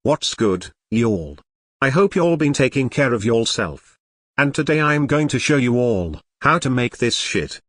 What's good, y'all? I hope y'all been taking care of yourself. And today I am going to show you all how to make this shit.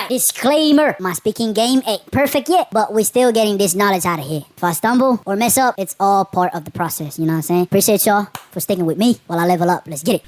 Disclaimer, my speaking game ain't perfect yet, but we're still getting this knowledge out of here. If I stumble or mess up, it's all part of the process, you know what I'm saying? Appreciate y'all for sticking with me while I level up. Let's get it.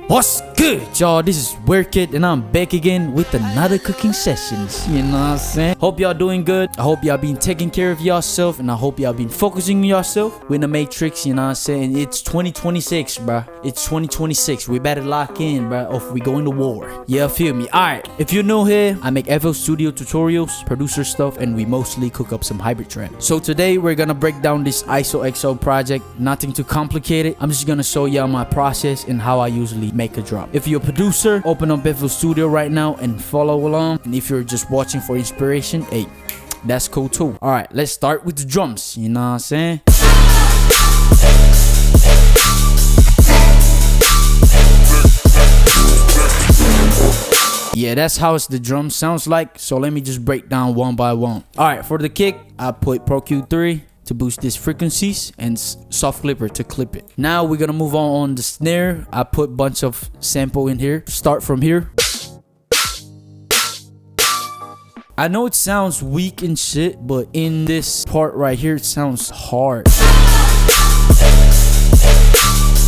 What's good, y'all? This is WierdKid and I'm back again with another cooking sessions. You know what I'm saying? Hope y'all doing good. I hope y'all been taking care of yourself and I hope y'all been focusing on yourself. We're in the matrix, you know what I'm saying? It's 2026, bruh. It's 2026. We better lock in, bruh, or if we go into war. Yeah, feel me? Alright, if you're new here, I make FL Studio tutorials, producer stuff, and we mostly cook up some hybrid trap. So today we're gonna break down this ISOXO project. Nothing too complicated. I'm just gonna show y'all my process and how I usually make a drop. If you're a producer, open up FL Studio right now and follow along. And if you're just watching for inspiration, hey, that's cool too. Alright, let's start with the drums. You know what I'm saying? Yeah, that's how the drum sounds like. So let me just break down one by one. Alright, for the kick, I put Pro Q3 to boost these frequencies and soft clipper to clip it. Now we're gonna move on the snare. I put bunch of sample in here. Start from here. I know it sounds weak and shit, but in this part right here it sounds hard.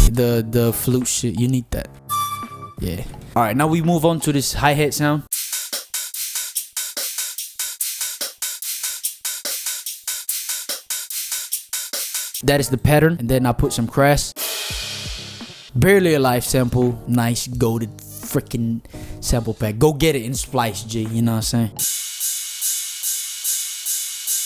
The flute shit, you need that. Yeah. Alright, now we move on to this hi-hat sound. That is the pattern, and then I put some crash. Barely Alive sample, nice goated freaking sample pack. Go get it in Splice, G, you know what I'm saying?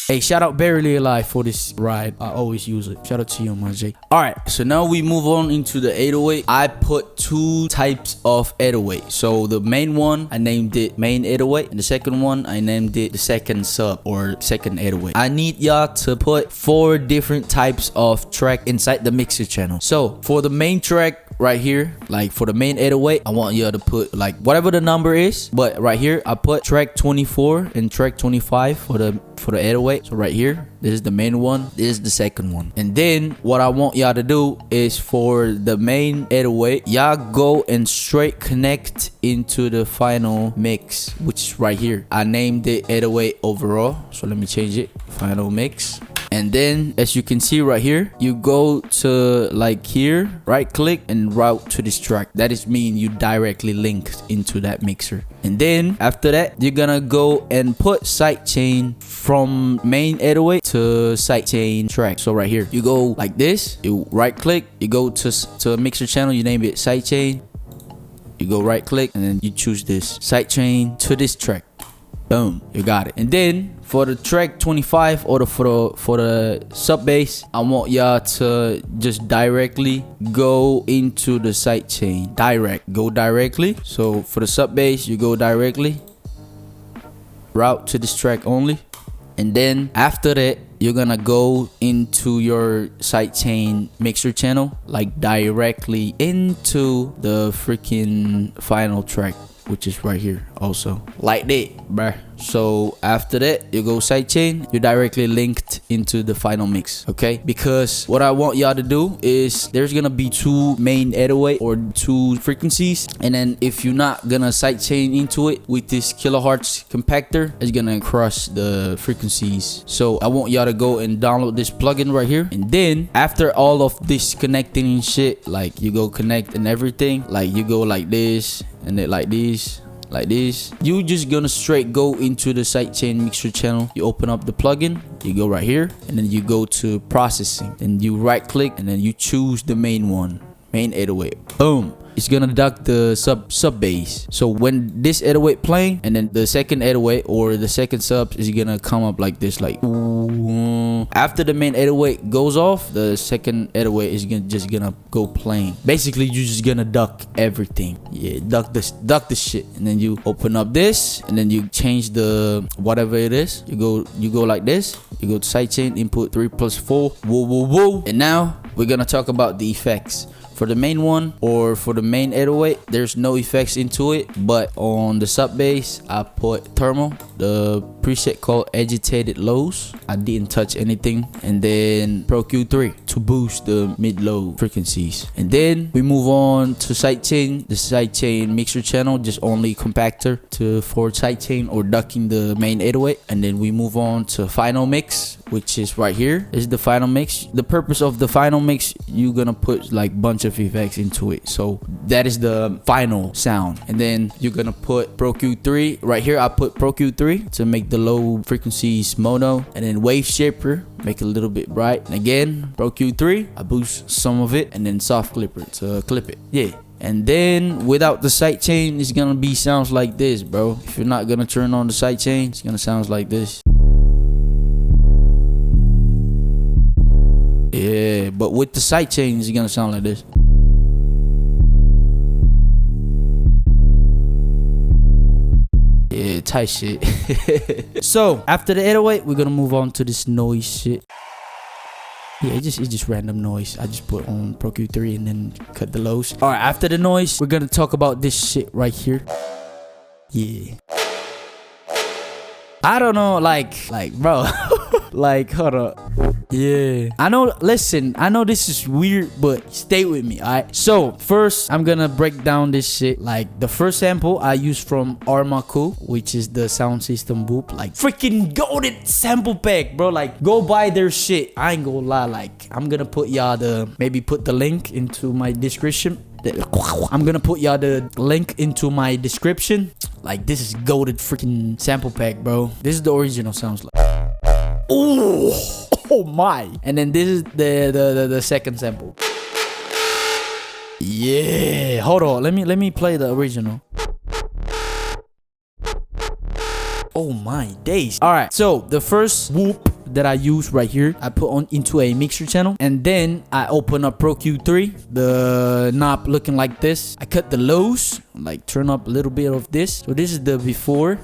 Hey, shout out Barely Alive for this ride. I always use it. Shout out to you, my J. Alright, so now we move on into the 808. I put two types of 808. So the main one, I named it main 808. And the second one, I named it the second sub or second 808. I need y'all to put 4 different types of track inside the mixer channel. So for the main track, right here, like for the main 808, I want y'all to put like whatever the number is, but right here I put track 24 and track 25 for the 808. So right here, this is the main one, this is the second one. And then what I want y'all to do is for the main 808, y'all go and straight connect into the final mix, which is right here. I named it 808 overall, so let me change it, final mix. And then as you can see right here, you go to like here, right click and route to this track. That is mean you directly linked into that mixer. And then after that, you're gonna go and put sidechain from main 808 to sidechain track. So right here, you go like this, you right click, you go to a mixer channel, you name it sidechain, you go right click and then you choose this sidechain to this track. Boom, you got it. And then for the track 25 or for the sub bass, I want y'all to just directly go into the sidechain. Go directly. So for the sub bass, you go directly, route to this track only. And then after that, you're gonna go into your sidechain mixer channel, like directly into the freaking final track, which is right here also, like that, bruh. So after that, you go sidechain, you're directly linked into the final mix, okay? Because what I want y'all to do is there's gonna be 2 main 808 or 2 frequencies, and then if you're not gonna sidechain into it with this kilohertz compactor, it's gonna crush the frequencies. So I want y'all to go and download this plugin right here, and then after all of this connecting and shit, like you go connect and everything, like you go like this and then like this like this. You just gonna straight go into the sidechain mixer channel. You open up the plugin, you go right here, and then you go to processing. Then you right click, and then you choose the main one, main 808. Boom. It's gonna duck the sub bass. So when this 808 playing, and then the second 808 or the second sub is gonna come up like this, like ooh. After the main 808 goes off, the second 808 is just gonna go playing. Basically, you're just gonna duck everything. Yeah, duck the shit, and then you open up this, and then you change the whatever it is. You go like this. You go to sidechain input 3+4. Whoa, whoa, whoa. And now we're gonna talk about the effects. For the main one or for the main 808, there's no effects into it, but on the sub bass I put thermal, the preset called agitated lows. I didn't touch anything. And then Pro Q3 to boost the mid-low frequencies. And then we move on to sidechain. The sidechain mixer channel, just only compactor for sidechain or ducking the main 808. And then we move on to final mix, which is right here. This is the final mix. The purpose of the final mix, you're gonna put like bunch of effects into it, so that is the final sound. And then you're gonna put Pro Q3 right here. I put Pro Q3 to make the low frequencies mono, and then wave shaper, make it a little bit bright. And again, Pro Q3, I boost some of it, and then soft clipper to clip it. Yeah. And then without the sidechain, it's gonna be sounds like this, bro. If you're not gonna turn on the sidechain, it's gonna sound like this. Yeah, but with the sidechain, it's gonna sound like this. Yeah, tight shit. So after the 808, we're gonna move on to this noise shit. Yeah, it's just random noise. I just put on Pro Q3 and then cut the lows. All right, after the noise, we're gonna talk about this shit right here. Yeah. I don't know, like bro. Like, hold up. Yeah, I know, listen, I know this is weird, but stay with me, alright? So first, I'm gonna break down this shit. Like, the first sample I used from Armaku, which is the sound system boop. Like, freaking goated sample pack, bro. Like, go buy their shit. I ain't gonna lie. Like, I'm gonna put y'all maybe put the link into my description. I'm gonna put y'all the link into my description. Like, this is goated freaking sample pack, bro. This is the original sounds like. Ooh. Oh my. And then this is the second sample. Yeah, hold on, let me play the original. Oh my days. All right, so the first whoop that I use right here, I put on into a mixer channel, and then I open up Pro Q3, the knob looking like this. I cut the lows, like turn up a little bit of this. So this is the before.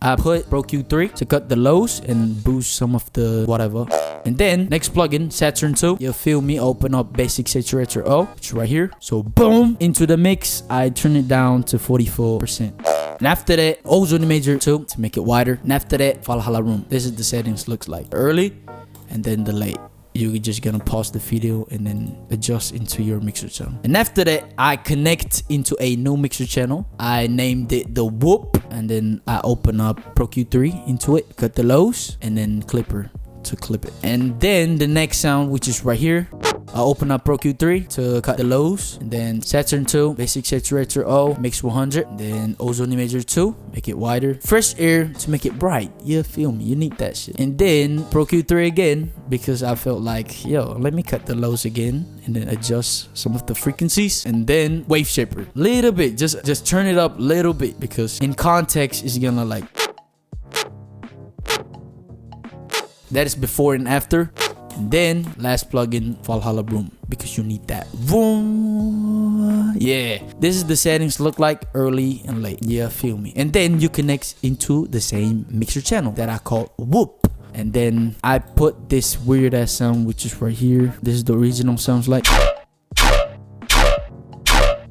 I put Pro Q3 to cut the lows and boost some of the whatever. And then next plugin, Saturn 2. You feel me? Open up basic saturator O, which is right here. So boom, into the mix, I turn it down to 44%. And after that, Ozone Major 2 to make it wider. And after that, Valhalla Room. This is the settings looks like. Early and then the late. You're just gonna pause the video and then adjust into your mixer channel. And after that, I connect into a new mixer channel. I named it the Whoop, and then I open up Pro Q3 into it, cut the lows, and then Clipper to clip it. And then the next sound, which is right here, I open up Pro Q3 to cut the lows, and then Saturn 2, basic saturator O, mix 100, and then Ozone Major 2, make it wider, fresh air to make it bright. You feel me? You need that shit. And then Pro Q3 again, because I felt like, yo, let me cut the lows again, and then adjust some of the frequencies, and then wave shaper, little bit, just turn it up a little bit, because in context it's gonna like. That is before and after. And then last plugin, Valhalla Boom, because you need that. Boom. Yeah, this is the settings look like early and late. Yeah, feel me? And then you connect into the same mixer channel that I call Whoop. And then I put this weird ass sound, which is right here. This is the original sounds like.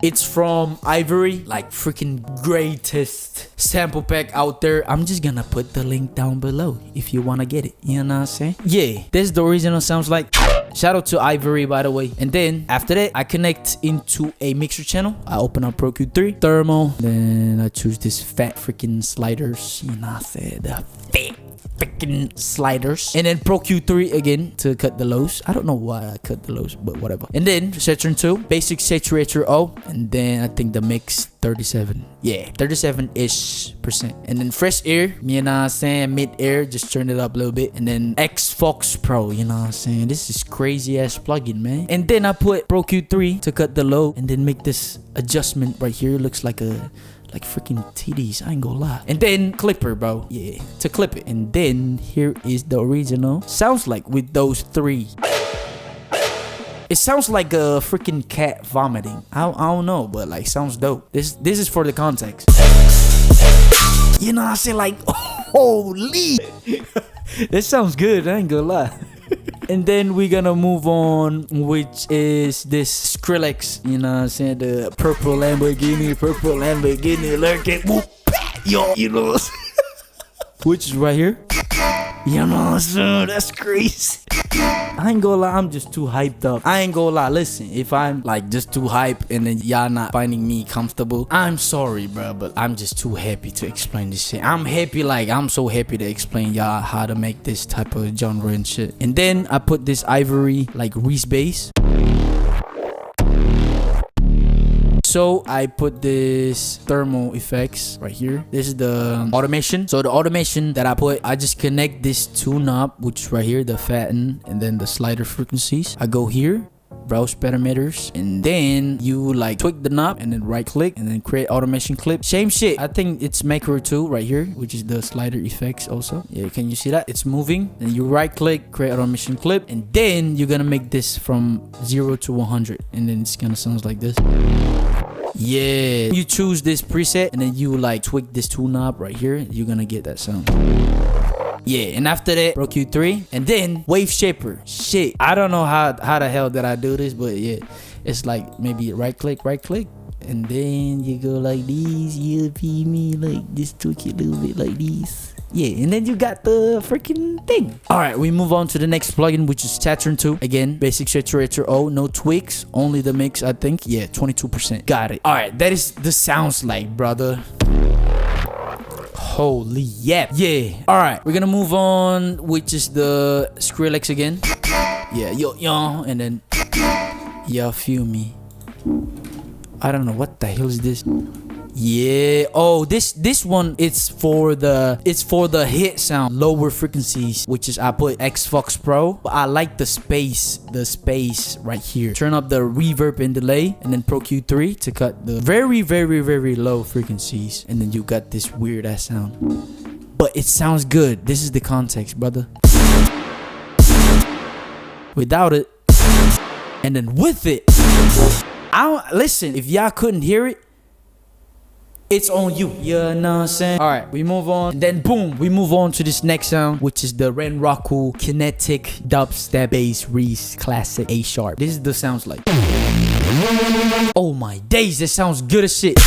It's from Ivory, like freaking greatest sample pack out there. I'm just gonna put the link down below if you wanna get it. You know what I'm saying? Yeah, this is the original sounds like. Shout out to Ivory, by the way. And then after that, I connect into a mixer channel. I open up Pro Q3, thermal. Then I choose this fat freaking sliders. You know what I said? The fat freaking sliders. And then Pro Q3 again to cut the lows. I don't know why I cut the lows, but whatever. And then Saturn 2, basic saturator O, And then I think the mix 37. Yeah, 37-ish%. And then fresh air, you know what I'm saying? Mid air, just turn it up a little bit. And then XFOX Pro, you know what I'm saying? This is crazy ass plugin, man. And then I put Pro Q3 to cut the low and then make this adjustment right here. It looks like freaking TDs, I ain't gonna lie. And then clipper, bro. Yeah, to clip it. And then here is the original. Sounds like with those three. It sounds like a freaking cat vomiting. I don't know, but like sounds dope. This is for the context. You know what I'm saying? Like, holy. This sounds good, I ain't gonna lie. And then we're gonna move on, which is this Skrillex, you know what I'm saying? The purple Lamborghini lurking. Whoop, yo, you know what I'm saying? Which is right here. You know what I'm saying? That's crazy. I ain't gonna lie, I'm just too hyped up. I ain't gonna lie, listen, if I'm like just too hyped and then y'all not finding me comfortable, I'm sorry, bro, but I'm just too happy to explain this shit. I'm happy, like I'm so happy to explain y'all how to make this type of genre and shit. And then I put this ivory like Reese bass. So I put this thermal effects right here. This is the automation. So the automation that I put, I just connect this two knob, which is right here, the fatten and then the slider frequencies. I go here, browse parameters, and then you like tweak the knob and then right click and then create automation clip. Same shit. I think it's macro 2 right here, which is the slider effects also. Yeah, can you see that? It's moving. Then you right click, create automation clip, and then you're gonna make this from 0 to 100, and then it's gonna sound like this. Yeah, you choose this preset and then you like tweak this two knob right here, you're gonna get that sound. Yeah, and after that, Pro Q3, and then wave shaper. Shit, I don't know how the hell did I do this, but yeah, it's like maybe right click, and then you go like these. You feel me? Like just tweak it a little bit like these. Yeah, and then you got the freaking thing. All right, we move on to the next plugin, which is Saturn 2. Again, basic saturator. Oh, no tweaks, only the mix, I think. Yeah, 22%. Got it. All right, that is the sounds like, brother. Holy yeah. Yeah. All right, we're gonna move on, which is the Skrillex again. Yeah, yo, and then yeah, feel me. I don't know what the hell is this. Yeah. Oh, this one, it's for the hit sound, lower frequencies, which is I put XFOX Pro. But I like the space right here. Turn up the reverb and delay, and then Pro Q3 to cut the very, very, very low frequencies, and then you got this weird ass sound. But it sounds good. This is the context, brother. Without it, and then with it, listen. If y'all couldn't hear it, it's on you. You know what I'm saying? All right, we move on. And then boom, we move on to this next sound, which is the Armaku Kinetic Dubstep Bass Reese Classic A Sharp. This is the sounds like. Oh my days, this sounds good as shit.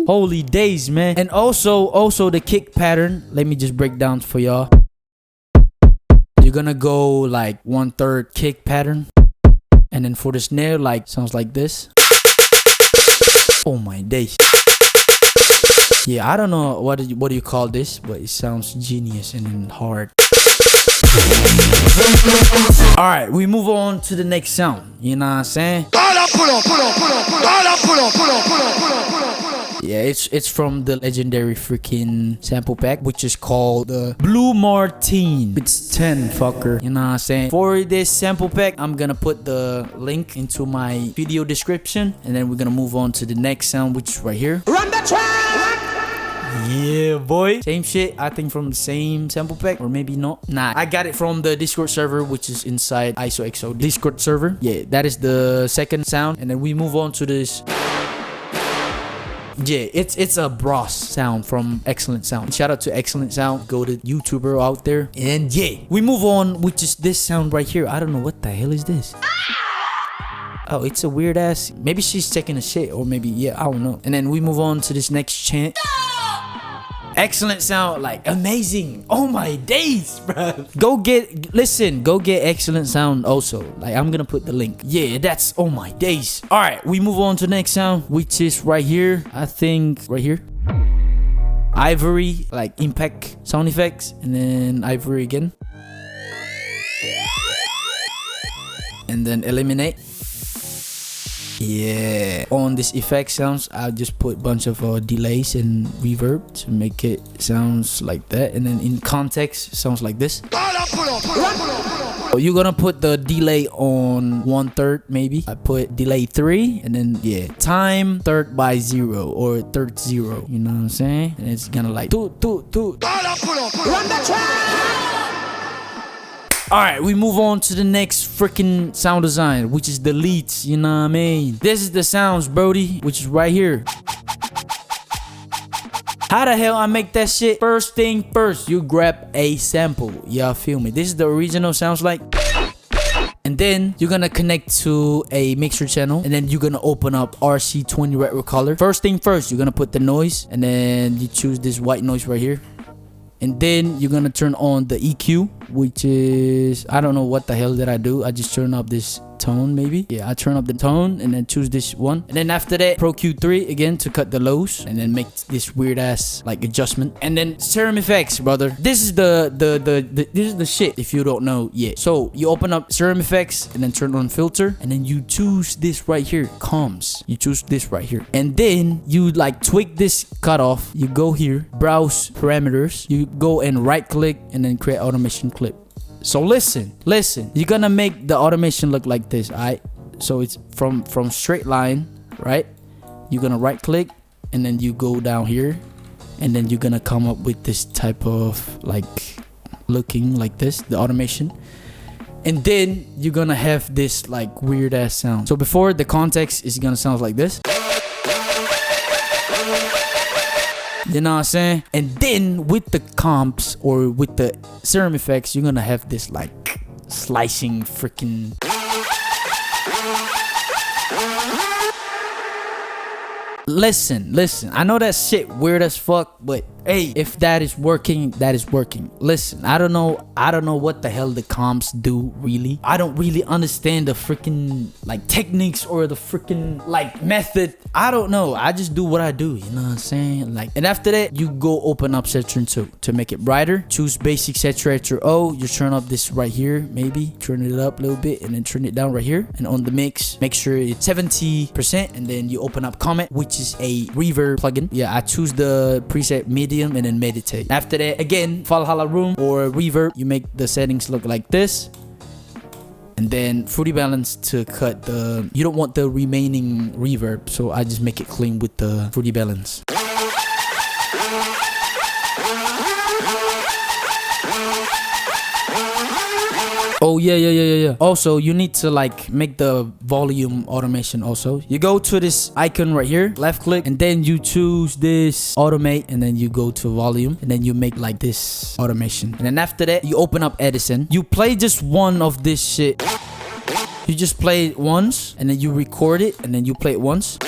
Holy days, man. And also the kick pattern. Let me just break down for y'all. You're gonna go like 1/3 kick pattern, and then for the snare, like sounds like this. Oh my days. Yeah, I don't know what do you call this, but it sounds genius and then hard. All right, we move on to the next sound. You know what I'm saying? Yeah, it's from the legendary freaking sample pack, which is called the Blu Mar Ten. It's 10, fucker. You know what I'm saying? For this sample pack, I'm gonna put the link into my video description, and then we're gonna move on to the next sound, which is right here. Run the track! Yeah, boy. Same shit, I think from the same sample pack, or maybe not. Nah, I got it from the Discord server, which is inside ISOXO Discord server. Yeah, that is the second sound, and then we move on to this. Yeah, it's a Bros sound from Excellent Sound. Shout out to Excellent Sound. Go to YouTuber out there. And yeah, we move on, which is this sound right here. I don't know what the hell is this. Oh, it's a weird ass. Maybe she's taking a shit, or maybe, yeah, I don't know. And then we move on to this next chant. Excellent Sound, like amazing. Oh my days, bro. Go get Excellent Sound also. Like, I'm gonna put the link. Yeah, that's oh my days. All right, we move on to the next sound, which is right here. I think right here. Ivory, like impact sound effects, and then ivory again. And then eliminate. Yeah. On this effect sounds, I'll just put a bunch of delays and reverb to make it sounds like that. And then in context, sounds like this. So you're gonna put the delay on 1/3 maybe. I put delay 3 and then yeah, time third by 0 or third 0. You know what I'm saying? And it's gonna like toot. Run the track! Alright, we move on to the next freaking sound design, which is the leads, you know what I mean? This is the sounds, Brody, which is right here. How the hell I make that shit? First thing first, you grab a sample. Y'all feel me? This is the original sounds like. And then you're gonna connect to a mixer channel, and then you're gonna open up RC20 retro color. First thing first, you're gonna put the noise, and then you choose this white noise right here. And then you're gonna turn on the EQ, which is, I don't know what the hell did I do. I just turn up this tone maybe. Yeah, I turn up the tone and then choose this one. And then after that, Pro Q3 again to cut the lows and then make this weird ass like adjustment. And then Serum effects, brother. This is this is the shit if you don't know yet. So you open up Serum effects and then turn on filter, and then you choose this right here, comms. You choose this right here. And then you like tweak this cutoff. You go here, browse parameters. You go and right click and then create automation clip. So listen, you're gonna make the automation look like this, alright? So it's from straight line, right? You're gonna right click and then you go down here, and then you're gonna come up with this type of like looking like this, the automation. And then you're gonna have this like weird ass sound. So before, the context is gonna sound like this. You know what I'm saying? And then with the comps or with the Serum effects, you're gonna have this like slicing freaking. Listen. I know that shit weird as fuck, but hey, if that is working, that is working. Listen, I don't know what the hell the comps do really. I don't really understand the freaking like techniques or the freaking like method. I don't know. I just do what I do, you know what I'm saying? Like, and after that, you go open up Saturation 2 to make it brighter. Choose basic saturator O. You turn up this right here, maybe turn it up a little bit and then turn it down right here. And on the mix, make sure it's 70%, and then you open up Comet, which is a reverb plugin. Yeah, I choose the preset medium and then meditate. After that, again, Valhalla Room or reverb, you make the settings look like this. And then Fruity Balance to cut the, you don't want the remaining reverb, so I just make it clean with the Fruity Balance. Oh yeah. Also, you need to like make the volume automation also. You go to this icon right here, left click, and then you choose this automate, and then you go to volume, and then you make like this automation. And then after that, you open up Edison. You play just one of this shit. You just play it once, and then you record it, and then you play it once.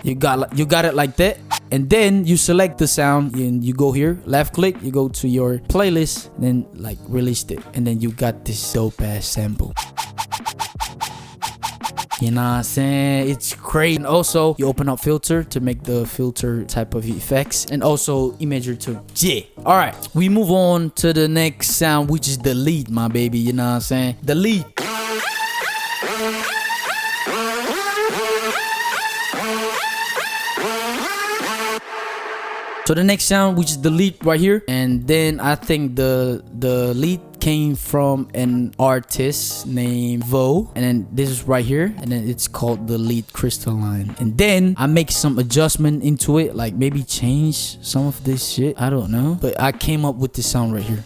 You got it like that. And then you select the sound and you go here, left click, you go to your playlist, and then like release it. And then you got this dope ass sample. You know what I'm saying? It's crazy. And also, you open up filter to make the filter type of effects. And also, imager too. Yeah. Alright, we move on to the next sound, which is the lead, my baby. You know what I'm saying? The lead. So the next sound, which is the lead right here, and then I think the lead came from an artist named Vo, and then this is right here, and then it's called the lead crystalline. And then I make some adjustment into it, like maybe change some of this shit, I don't know, but I came up with this sound right here.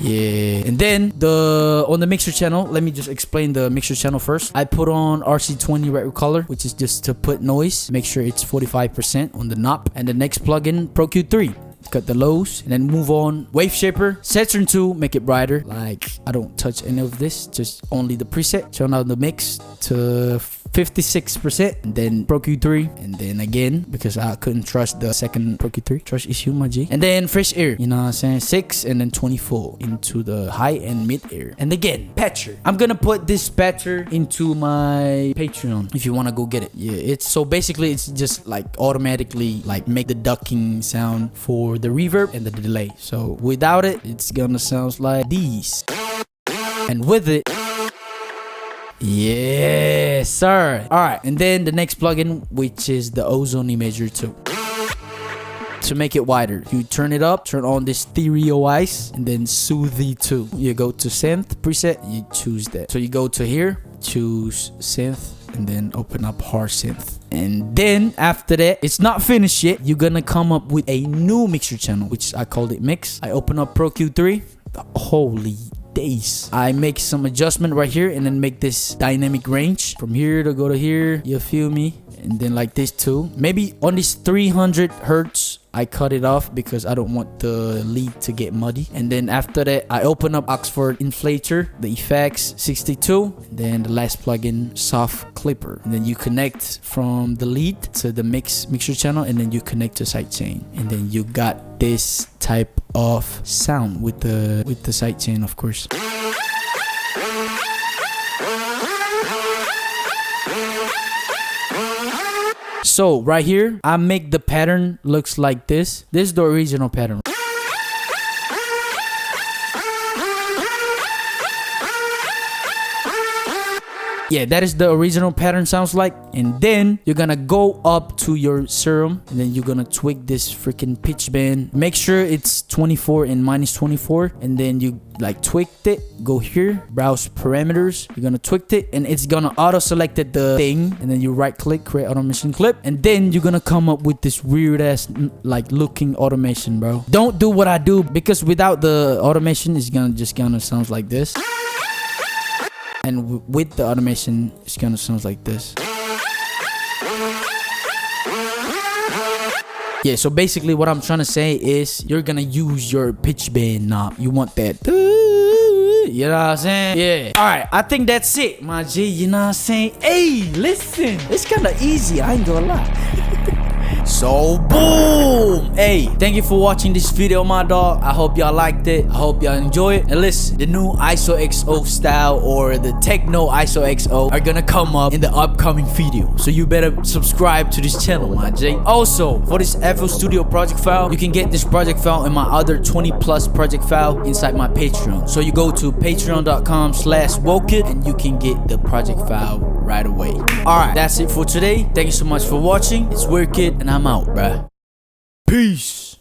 Yeah, and then on the mixer channel, let me just explain the mixer channel first. I put on RC20 retro color, which is just to put noise, make sure it's 45% on the knob. And the next plugin, Pro Q3, cut the lows, and then move on. Wave shaper, Saturation 2, make it brighter. Like, I don't touch any of this, just only the preset. Turn out the mix to 56%, and then Pro Q3, and then again, because I couldn't trust the second Pro Q3, trust issue, my G. And then fresh air, you know what I'm saying, 6 and then 24 into the high and mid air. And again, patcher. I'm gonna put this patcher into my Patreon if you wanna go get it. Yeah, it's so basically it's just like automatically like make the ducking sound for the reverb and the delay. So without it, it's gonna sound like these, and with it, Yes, sir. All right, and then the next plugin, which is the Ozone Imager 2. To make it wider, you turn it up, turn on this Stereo-ize, and then Soothy 2. You go to synth preset, you choose that. So you go to here, choose synth, and then open up hard synth. And then after that, it's not finished yet. You're gonna come up with a new mixer channel, which I called it mix. I open up Pro Q3. Holy days. I make some adjustment right here and then make this dynamic range from here to go to here. You feel me? And then like this too. Maybe on this 300 hertz, I cut it off because I don't want the lead to get muddy. And then after that, I open up Oxford Inflator, the effects 62. And then the last plugin, Soft Clipper. And then you connect from the lead to the mixer channel, and then you connect to sidechain. And then you got this type of sound with the sidechain, of course. So right here, I make the pattern looks like this. This is the original pattern. Yeah, that is the original pattern sounds like. And then you're gonna go up to your Serum, and then you're gonna tweak this freaking pitch bend. Make sure it's 24 and -24, and then you like tweaked it. Go here, browse parameters. You're gonna tweak it, and it's gonna auto selected the thing. And then you right click, create automation clip, and then you're gonna come up with this weird ass like looking automation, bro. Don't do what I do, because without the automation, it's gonna sounds like this. And with the automation, it's gonna sound like this. Yeah, so basically what I'm trying to say is you're gonna use your pitch bend knob. You want that. You know what I'm saying? Yeah. Alright, I think that's it, my G. You know what I'm saying? Hey, listen. It's kind of easy. I ain't gonna lie. So boom. Hey, thank you for watching this video, my dog. I hope y'all liked it. I hope y'all enjoy it. And listen, the new ISOXO style or the techno ISOXO are gonna come up in the upcoming video, so you better subscribe to this channel, my J. Also, for this FL Studio project file, you can get this project file and my other 20+ project file inside my Patreon. So you go to patreon.com/WierdKid and you can get the project file right away. Alright, that's it for today. Thank you so much for watching. It's WierdKid and I'm out, bruh. Peace.